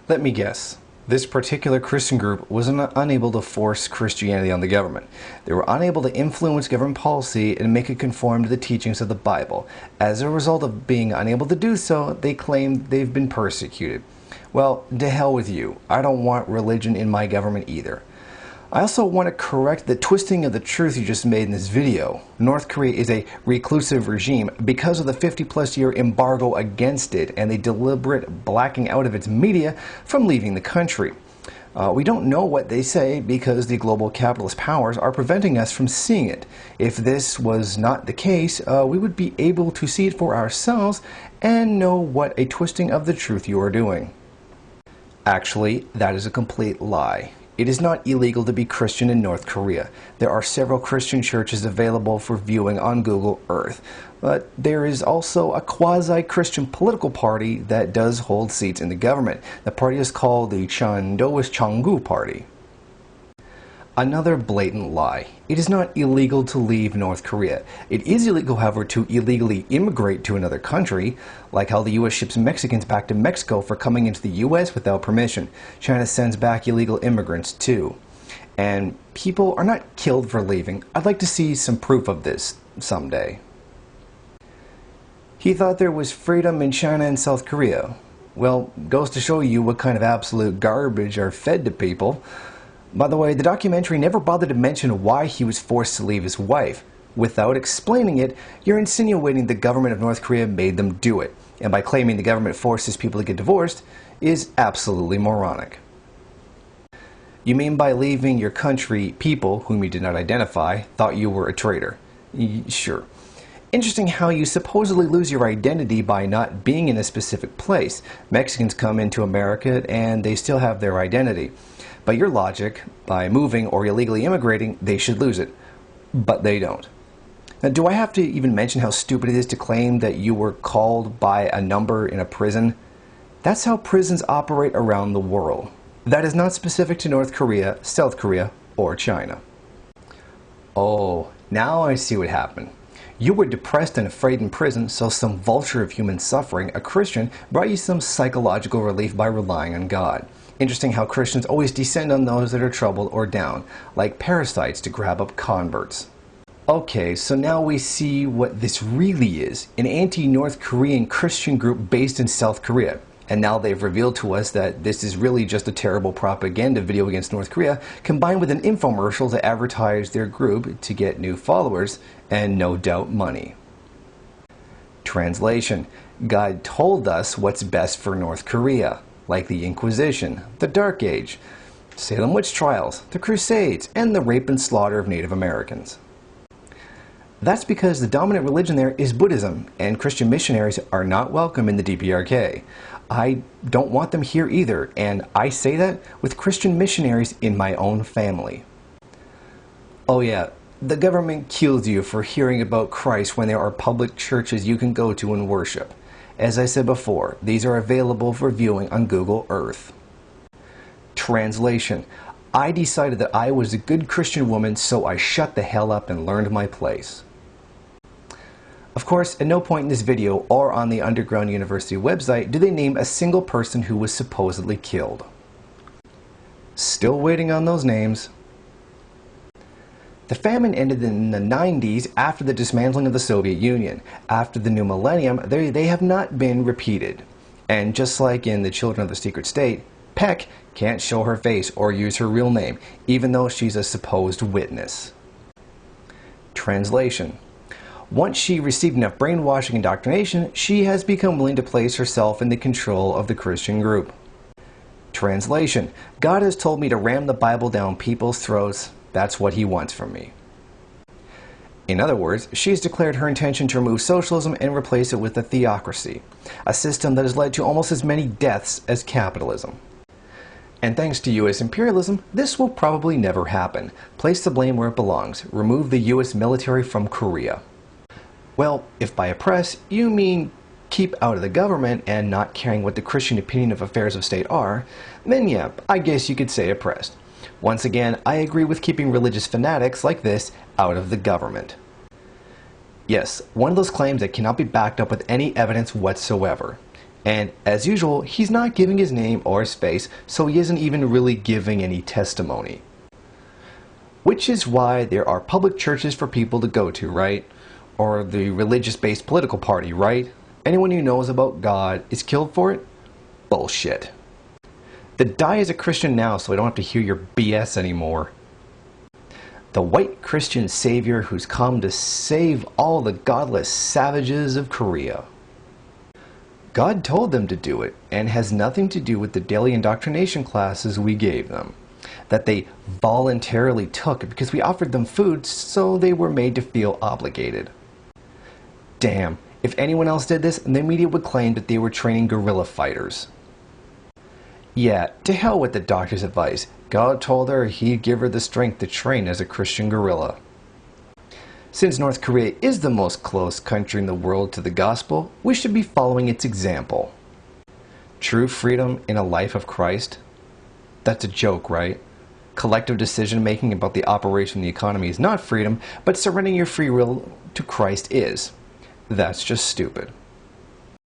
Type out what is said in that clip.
Let me guess. This particular Christian group was unable to force Christianity on the government. They were unable to influence government policy and make it conform to the teachings of the Bible. As a result of being unable to do so, they claim they've been persecuted. Well, to hell with you. I don't want religion in my government either. I also want to correct the twisting of the truth you just made in this video. North Korea is a reclusive regime because of the 50-plus year embargo against it and the deliberate blacking out of its media from leaving the country. We don't know what they say because the global capitalist powers are preventing us from seeing it. If this was not the case, we would be able to see it for ourselves and know what a twisting of the truth you are doing. Actually, that is a complete lie. It is not illegal to be Christian in North Korea. There are several Christian churches available for viewing on Google Earth. But there is also a quasi-Christian political party that does hold seats in the government. The party is called the Chandoist Changgu Party. Another blatant lie. It is not illegal to leave North Korea. It is illegal, however, to illegally immigrate to another country, like how the U.S. ships Mexicans back to Mexico for coming into the U.S. without permission. China sends back illegal immigrants too. And people are not killed for leaving. I'd like to see some proof of this someday. He thought there was freedom in China and South Korea. Well, goes to show you what kind of absolute garbage are fed to people. By the way, the documentary never bothered to mention why he was forced to leave his wife. Without explaining it, you're insinuating the government of North Korea made them do it, and by claiming the government forces people to get divorced is absolutely moronic. You mean by leaving your country, people, whom you did not identify, thought you were a traitor? Sure. Interesting how you supposedly lose your identity by not being in a specific place. Mexicans come into America and they still have their identity. By your logic, by moving or illegally immigrating, they should lose it. But they don't. Now, do I have to even mention how stupid it is to claim that you were called by a number in a prison? That's how prisons operate around the world. That is not specific to North Korea, South Korea, or China. Oh, now I see what happened. You were depressed and afraid in prison, so some vulture of human suffering, a Christian, brought you some psychological relief by relying on God. Interesting how Christians always descend on those that are troubled or down, like parasites to grab up converts. Okay, so now we see what this really is, an anti-North Korean Christian group based in South Korea. And now they've revealed to us that this is really just a terrible propaganda video against North Korea, combined with an infomercial to advertise their group to get new followers, and no doubt money. Translation: God told us what's best for North Korea, like the Inquisition, the Dark Age, Salem witch trials, the Crusades, and the rape and slaughter of Native Americans. That's because the dominant religion there is Buddhism, and Christian missionaries are not welcome in the DPRK. I don't want them here either, and I say that with Christian missionaries in my own family. Oh yeah, the government kills you for hearing about Christ when there are public churches you can go to and worship. As I said before, these are available for viewing on Google Earth. Translation: I decided that I was a good Christian woman, so I shut the hell up and learned my place. Of course, at no point in this video or on the Underground University website do they name a single person who was supposedly killed. Still waiting on those names. The famine ended in the 90s after the dismantling of the Soviet Union. After the new millennium, they have not been repeated. And just like in The Children of the Secret State, Peck can't show her face or use her real name, even though she's a supposed witness. Translation: once she received enough brainwashing and indoctrination, she has become willing to place herself in the control of the Christian group. Translation: God has told me to ram the Bible down people's throats. That's what he wants from me. In other words, she has declared her intention to remove socialism and replace it with a theocracy, a system that has led to almost as many deaths as capitalism. And thanks to U.S. imperialism, this will probably never happen. Place the blame where it belongs. Remove the U.S. military from Korea. Well, if by oppress you mean keep out of the government and not caring what the Christian opinion of affairs of state are, then yeah, I guess you could say oppressed. Once again, I agree with keeping religious fanatics like this out of the government. Yes, one of those claims that cannot be backed up with any evidence whatsoever. And as usual, he's not giving his name or his face, so he isn't even really giving any testimony. Which is why there are public churches for people to go to, right? Or the religious-based political party, right? Anyone who knows about God is killed for it? Bullshit. Then die as a Christian now so I don't have to hear your BS anymore. The white Christian savior who's come to save all the godless savages of Korea. God told them to do it, and has nothing to do with the daily indoctrination classes we gave them, that they voluntarily took because we offered them food, so they were made to feel obligated. Damn, if anyone else did this, the media would claim that they were training guerrilla fighters. Yeah, to hell with the doctor's advice. God told her he'd give her the strength to train as a Christian guerrilla. Since North Korea is the most closed country in the world to the gospel, we should be following its example. True freedom in a life of Christ? That's a joke, right? Collective decision making about the operation of the economy is not freedom, but surrendering your free will to Christ is. That's just stupid.